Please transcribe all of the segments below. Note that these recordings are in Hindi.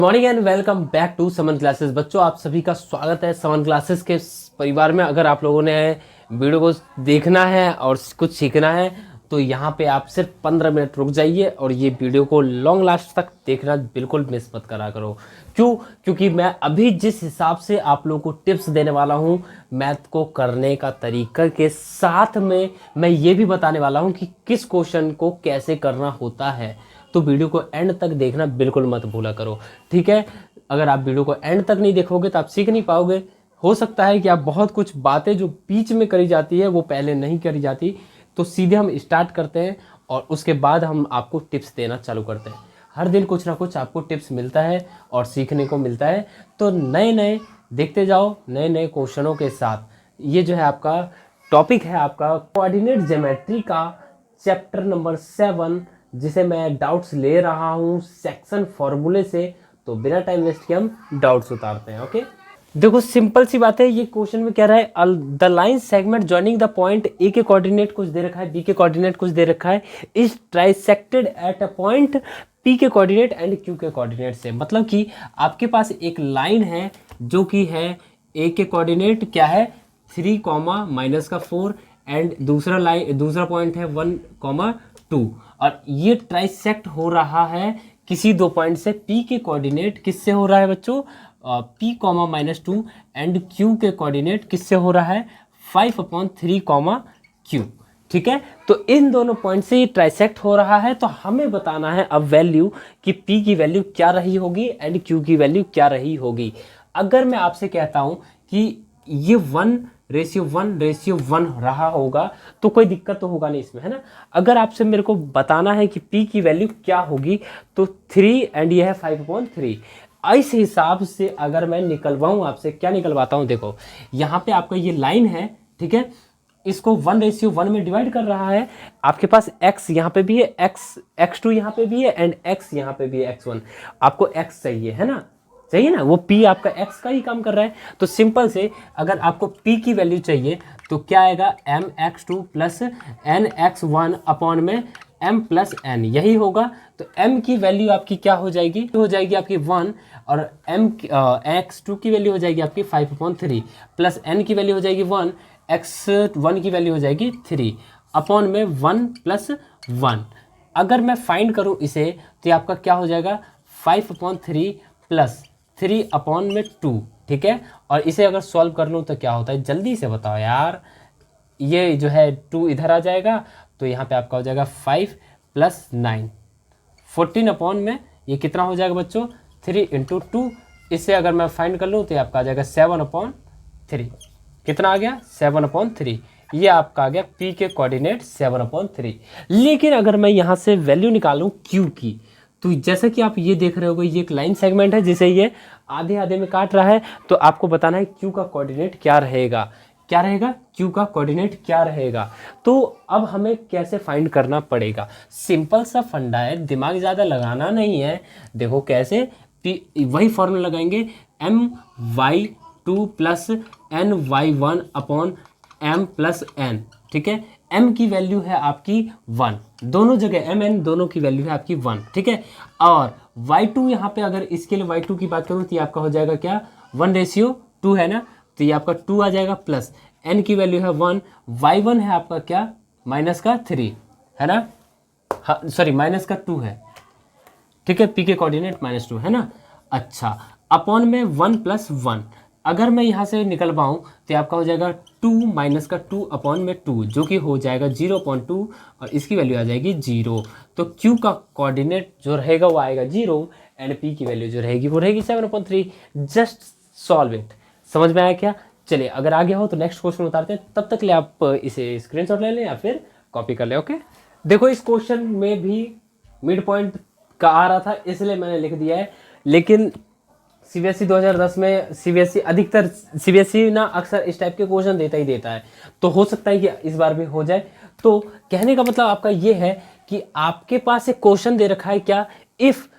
Morning and welcome back to summer classes. बच्चों, आप सभी का स्वागत है समन क्लासेस के परिवार में। अगर आप लोगों ने वीडियो को देखना है और कुछ सीखना है तो यहाँ पे आप सिर्फ 15 मिनट रुक जाइए और ये वीडियो को लॉन्ग लास्ट तक देखना बिल्कुल मिस मत करा करो। क्यों? क्योंकि मैं अभी जिस हिसाब से आप लोगों को टिप्स देने वाला हूँ मैथ को करने का तरीका के साथ में मैं ये भी बताने वाला हूँ कि किस क्वेश्चन को कैसे करना होता है। तो वीडियो को एंड तक देखना बिल्कुल मत भूला करो, ठीक है। अगर आप वीडियो को एंड तक नहीं देखोगे तो आप सीख नहीं पाओगे। हो सकता है कि आप बहुत कुछ बातें जो बीच में करी जाती है वो पहले नहीं करी जाती। तो सीधे हम स्टार्ट करते हैं और उसके बाद हम आपको टिप्स देना चालू करते हैं। हर दिन कुछ ना कुछ आपको टिप्स मिलता है और सीखने को मिलता है। तो नए नए देखते जाओ, नए नए क्वेश्चनों के साथ। ये जो है आपका टॉपिक है आपका कोऑर्डिनेट ज्योमेट्री का चैप्टर नंबर 7, जिसे मैं डाउट्स ले रहा हूँ सेक्शन फॉर्मूले से। तो बिना टाइम वेस्ट किए हम डाउट्स उतारते हैं। ओके, देखो सिंपल सी बात है। ये क्वेश्चन में कह रहा है the line segment joining the point A के कोऑर्डिनेट कुछ दे रखा है, बी के कोऑर्डिनेट कुछ दे रखा है, is trisected at a point P के कोऑर्डिनेट एंड क्यू के कोऑर्डिनेट से। मतलब कि आपके पास एक लाइन है जो कि है ए के कोऑर्डिनेट क्या है 3, -4 एंड दूसरा पॉइंट है 1, 2 और ये ट्राइसेक्ट हो रहा है किसी दो पॉइंट से। पी के कोऑर्डिनेट किससे हो रहा है बच्चों? P, -2 एंड Q के कोऑर्डिनेट किससे हो रहा है 5/3, Q। ठीक है, तो इन दोनों पॉइंट से ये ट्राइसेक्ट हो रहा है। तो हमें बताना है अब वैल्यू कि P की वैल्यू क्या रही होगी एंड Q की वैल्यू क्या रही होगी। अगर मैं आपसे कहता हूं कि ये 1:1 रहा होगा तो कोई दिक्कत तो होगा नहीं इसमें, है ना। अगर आपसे मेरे को बताना है कि P की वैल्यू क्या होगी तो 3 एंड ये है 5/3। इस हिसाब से अगर मैं निकलवाऊं आपसे, क्या निकलवाता हूं, देखो यहाँ पे आपका ये लाइन है, ठीक है। इसको 1:1 में डिवाइड कर रहा है। आपके पास x यहाँ पे भी है, x2 यहाँ पे भी है एंड x यहाँ पे भी है x1। आपको x चाहिए, है ना, चाहिए ना, वो p आपका x का ही काम कर रहा है। तो सिंपल से अगर आपको p की वैल्यू चाहिए तो क्या आएगा mx2 प्लस nx1 अपॉन में m प्लस n, यही होगा। तो m की वैल्यू आपकी क्या हो जाएगी? हो जाएगी आपकी 1 और x2 की वैल्यू हो जाएगी आपकी 5/3 प्लस n की वैल्यू हो जाएगी 1, x1 की वैल्यू हो जाएगी 3 अपॉन में 1 + 1। अगर मैं फाइंड करूं इसे तो ये आपका क्या हो जाएगा 5/3 प्लस 3/2, ठीक है। और इसे अगर सॉल्व कर लूँ तो क्या होता है, जल्दी से बताओ यार। ये जो है 2 इधर आ जाएगा तो यहाँ पे आपका हो जाएगा 5 + 9, 14 अपॉन में ये कितना हो जाएगा बच्चों 3 × 2। इसे अगर मैं फाइंड कर लूँ तो ये आपका आ जाएगा 7/3। कितना आ गया 7/3। ये आपका आ गया P के कोऑर्डिनेट 7/3। लेकिन अगर मैं यहाँ से वैल्यू निकालूँ Q की, तो जैसा कि आप ये देख रहे होगे ये एक लाइन सेगमेंट है जिसे ये आधे आधे में काट रहा है। तो आपको बताना है Q का कोऑर्डिनेट क्या रहेगा, क्या रहेगा, Q का कोऑर्डिनेट क्या रहेगा। तो अब हमें कैसे फाइंड करना पड़ेगा, सिंपल सा फंडा है, दिमाग ज़्यादा लगाना नहीं है। देखो कैसे, वही फॉर्मूला लगाएंगे my2 plus ny1 upon m plus n, ठीक है। m की वैल्यू है आपकी 1, दोनों जगह m n दोनों की वैल्यू है आपकी 1, ठीक है। और y2 यहाँ पे अगर इसके लिए y2 की बात करूँ तो ये आपका हो जाएगा क्या 1:2 है ना, तो ये आपका 2 आ जाएगा प्लस n की वैल्यू है 1, y1 है आपका क्या -3 है ना, हाँ सॉरी -2 है, ठीक है। p के कोऑर्डिनेट -2 है ना। अच्छा, अपॉन में 1 + 1 अगर मैं यहाँ से निकलवाऊँ तो आपका हो जाएगा 2 - 2 अपॉन में 2 जो कि हो जाएगा 0.2 और इसकी वैल्यू आ जाएगी 0। तो Q का कोऑर्डिनेट जो रहेगा वो आएगा 0 एंड P की वैल्यू जो रहेगी वो रहेगी 7/3। Just solve it. समझ में आया क्या? चलिए, अगर आ गया हो तो नेक्स्ट क्वेश्चन उतारते हैं। तब तक ले आप इसे स्क्रीनशॉट ले लें या फिर कॉपी कर लें। ओके, देखो इस क्वेश्चन में भी मिड पॉइंट का आ रहा था इसलिए मैंने लिख दिया है। लेकिन सीबीएसई 2010 में अधिकतर सीबीएसई ना अक्सर इस टाइप के क्वेश्चन देता ही देता है, तो हो सकता है कि इस बार भी हो जाए। तो कहने का मतलब आपका ये है कि आपके पास एक क्वेश्चन दे रखा है क्या, इफ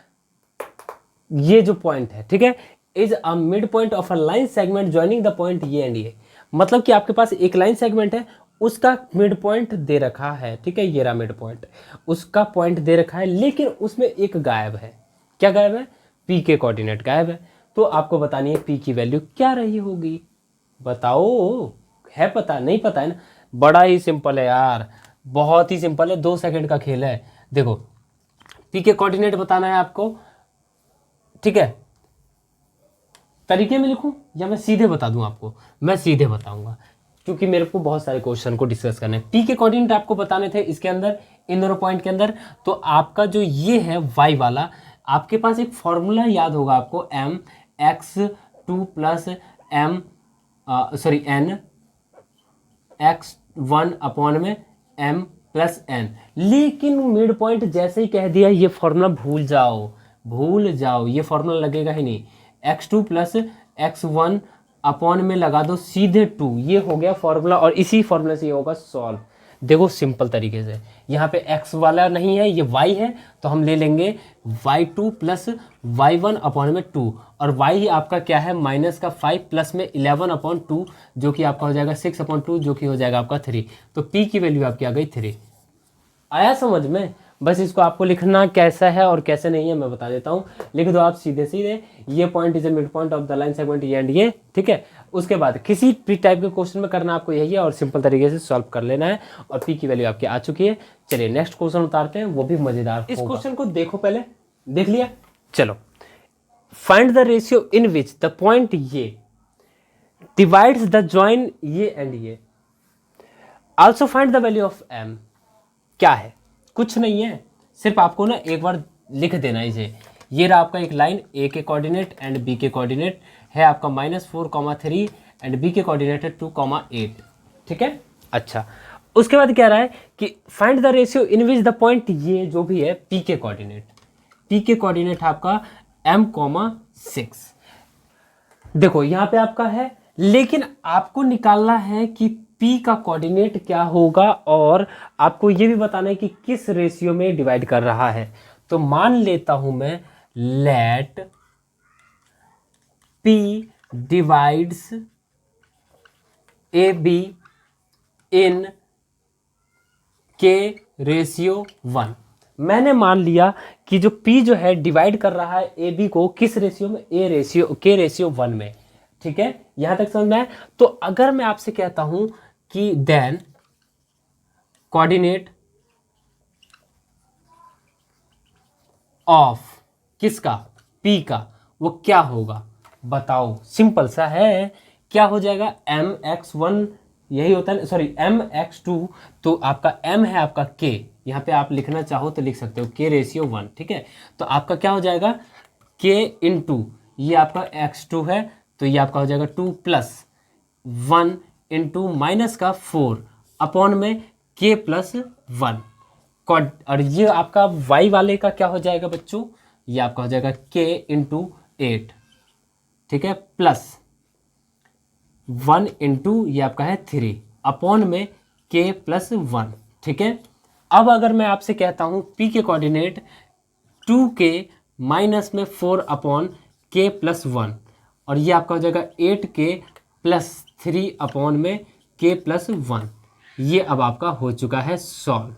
ये जो पॉइंट है, ठीक है, is a mid point of a line segment joining the point ये एंड ये। मतलब कि आपके पास एक लाइन सेगमेंट है, उसका मिड पॉइंट दे रखा है, ठीक है, ये रहा मिड पॉइंट, उसका पॉइंट दे रखा है, लेकिन उसमें एक गायब है। क्या गायब है? पी के कोऑर्डिनेट गायब है, तो आपको बतानी है पी की वैल्यू क्या रही होगी। बताओ, है पता? नहीं पता है ना? बड़ा ही सिंपल है यार, बहुत ही सिंपल है, 2 सेकंड का खेल है। देखो, पी के कोऑर्डिनेट बताना है आपको, ठीक है? तरीके में लिखूं या मैं सीधे बता दूं आपको? मैं सीधे बताऊंगा, क्योंकि मेरे को बहुत सारे क्वेश्चन को डिस्कस करने हैं। पी के कोऑर्डिनेट आपको बताने थे इसके अंदर, इन दोनों पॉइंट के अंदर। तो आपका जो ये है वाई वाला, आपके पास एक फॉर्मूला याद होगा आपको, M X two plus M sorry N X one upon में एम प्लस एन। लेकिन मिड पॉइंट जैसे ही कह दिया ये फॉर्मूला भूल जाओ, भूल जाओ, ये फॉर्मूला लगेगा ही नहीं। X two plus x one upon में लगा दो सीधे 2, ये हो गया फॉर्मूला, और इसी फॉर्मूला से ये होगा सॉल्व। देखो सिंपल तरीके से, यहाँ पे x वाला नहीं है, ये y है, तो हम ले लेंगे y2 प्लस y1 अपॉन में 2, और y ही आपका क्या है, माइनस का 5 प्लस में 11 अपॉन 2, जो कि आपका हो जाएगा 6 अपॉन 2, जो कि हो जाएगा आपका 3। तो p की वैल्यू आपकी आ गई 3। आया समझ में? बस इसको आपको लिखना कैसा है और कैसे नहीं है मैं बता देता हूँ। लिख दो आप सीधे सीधे, ये point is a mid point of the line segment ये एंड ये, ठीक है? उसके बाद किसी भी टाइप के क्वेश्चन में करना आपको यही है, और सिंपल तरीके से सॉल्व कर लेना है, और पी की वैल्यू आपकी आ चुकी है। चलिए नेक्स्ट क्वेश्चन उतारते हैं, वो भी मजेदार। इस क्वेश्चन को देखो, पहले देख लिया? चलो, find the ratio in which the point ये डिवाइड्स द जॉइन ये एंड ये, also find the value of M. क्या है? कुछ नहीं है, सिर्फ आपको ना एक बार लिख देना इसे। ये रहा आपका एक लाइन, ए के कोऑर्डिनेट एंड बी के कोऑर्डिनेट है आपका -4,3 एंड बी के कोऑर्डिनेट है 2,8, ठीक है? अच्छा, उसके बाद क्या रहा है कि find the ratio in which the point ये जो भी है पी के कोऑर्डिनेट, पी के कोऑर्डिनेट आपका m,6। देखो यहाँ पे आपका है, लेकिन आपको निकालना है कि P का कोऑर्डिनेट क्या होगा, और आपको ये भी बताना है कि किस रेशियो में डिवाइड कर रहा है। तो मान लेता हूं मैं, लेट P डिवाइड्स AB इन K/1। मैंने मान लिया कि जो P जो है डिवाइड कर रहा है AB को किस रेशियो में, K/1 में, ठीक है? यहां तक समझ में आया? तो अगर मैं आपसे कहता हूं कि देन कोऑर्डिनेट ऑफ किसका, P का, वो क्या होगा बताओ? सिंपल सा है, क्या हो जाएगा, mx1 यही होता है, सॉरी mx2, तो आपका m है आपका k, यहाँ पे आप लिखना चाहो तो लिख सकते हो K/1, ठीक है? तो आपका क्या हो जाएगा, k इंटू ये आपका x2 है, तो ये आपका हो जाएगा 2 प्लस 1 इंटू माइनस का 4 अपॉन में k+1, और ये आपका y वाले का क्या हो जाएगा बच्चों, ये आपका हो जाएगा k इंटू 8, ठीक है? प्लस 1 इंटू ये आपका है 3 अपॉन में k+1, ठीक है? अब अगर मैं आपसे कहता हूँ p के कोऑर्डिनेट 2k माइनस में 4 अपॉन k+1, और ये आपका हो जाएगा 8k+3 अपॉन में k+1। ये अब आपका हो चुका है सॉल्व।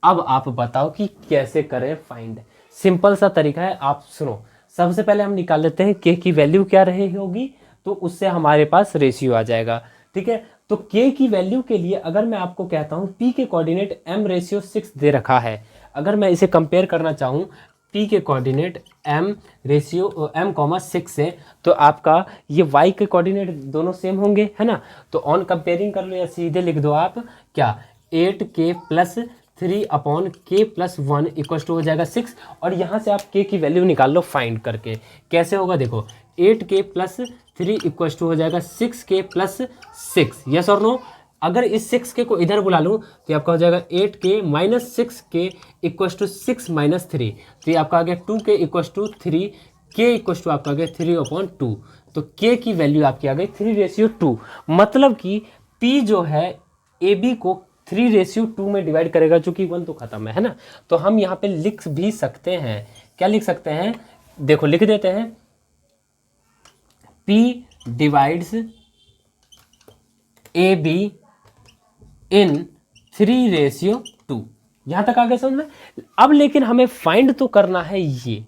अब आप बताओ कि कैसे करें फाइंड। सिंपल सा तरीका है, आप सुनो। सबसे पहले हम निकाल लेते हैं k की वैल्यू क्या रही होगी, तो उससे हमारे पास रेशियो आ जाएगा, ठीक है? तो k की वैल्यू के लिए अगर मैं आपको कहता हूं p के कोऑर्डिनेट m/6 दे रखा है, अगर मैं इसे कंपेयर करना चाहूं p के कोऑर्डिनेट m/6 से, तो आपका ये y के कोऑर्डिनेट दोनों सेम होंगे, है ना? तो ऑन कंपेयरिंग कर लो, या सीधे लिख दो आप क्या, 8k+3 upon k+1 equal to हो जाएगा 6, और यहाँ से आप k की वैल्यू निकाल लो फाइंड करके। कैसे होगा देखो, 8k+3 इक्वल टू हो जाएगा 6k+6, यस और नो? अगर इस 6k को इधर बुला लूँ तो आपका हो जाएगा 8k minus 6k equal to 6 minus 3, तो ये आपका आ गया 2k equal to 3, k equal to आपका आ गया 3/2। तो k की वैल्यू आपकी आ गई 3/2, मतलब कि p जो है AB को 3/2 में डिवाइड करेगा, चूंकि 1 तो खत्म है ना? तो हम यहाँ पे लिख भी सकते हैं, क्या लिख सकते हैं, देखो लिख देते हैं, P डिवाइड्स AB इन 3/2। यहां तक आ गया समझ में? अब लेकिन हमें फाइंड तो करना है ये,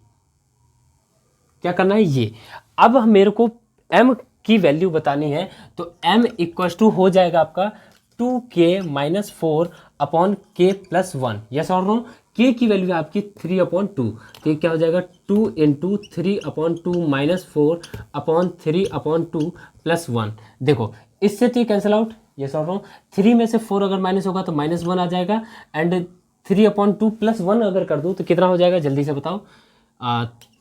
क्या करना है ये। अब मेरे को m की वैल्यू बतानी है, तो m इक्वल्स टू हो जाएगा आपका 2k-4 upon k plus 1। Yes और नो। k की वैल्यू है आपकी 3/2, तो ये क्या हो जाएगा 2 इंटू 3/2 -4 अपॉन 3/2 प्लस 1। देखो इससे तो ये कैंसिल आउट। यस और नो। 3 में से 4 अगर माइनस होगा तो -1 आ जाएगा, एंड 3/2 प्लस 1 अगर कर दूँ तो कितना हो जाएगा जल्दी से बताओ।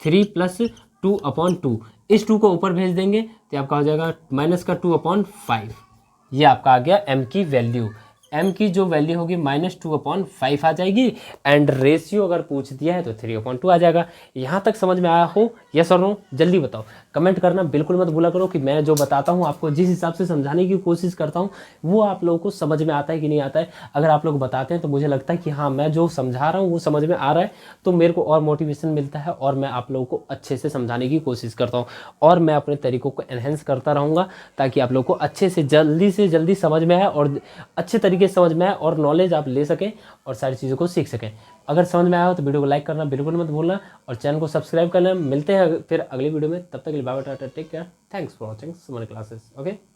3 प्लस 2/2, इस 2 को ऊपर भेज देंगे तो आपका हो जाएगा माइनस का 2/5। ये आपका आ गया m की वैल्यू। m की जो वैल्यू होगी -2/5 आ जाएगी, एंड रेशियो अगर पूछ दिया है तो 3/2 आ जाएगा। यहाँ तक समझ में आया हो? यस और नो? जल्दी बताओ, कमेंट करना बिल्कुल मत भूला करो कि मैं जो बताता हूँ आपको, जिस हिसाब से समझाने की कोशिश करता हूँ वो आप लोगों को समझ में आता है कि नहीं आता है। अगर आप लोग बताते हैं तो मुझे लगता है कि हाँ, मैं जो समझा रहा हूँ वो समझ में आ रहा है, तो मेरे को और मोटिवेशन मिलता है और मैं आप लोगों को अच्छे से समझाने की कोशिश करता हूँ, और मैं अपने तरीकों को एनहेंस करता रहूँगा ताकि आप लोग को अच्छे से जल्दी समझ में आए और अच्छे तरीके से समझ में आए और नॉलेज आप ले सकें और सारी चीज़ों को सीख सकें। अगर समझ में आया हो तो वीडियो को लाइक करना बिल्कुल मत भूलना और चैनल को सब्सक्राइब करना। मिलते हैं फिर अगली वीडियो में, तब तक के लिए bye bye, tata, take care, thanks for watching summer classes. Okay.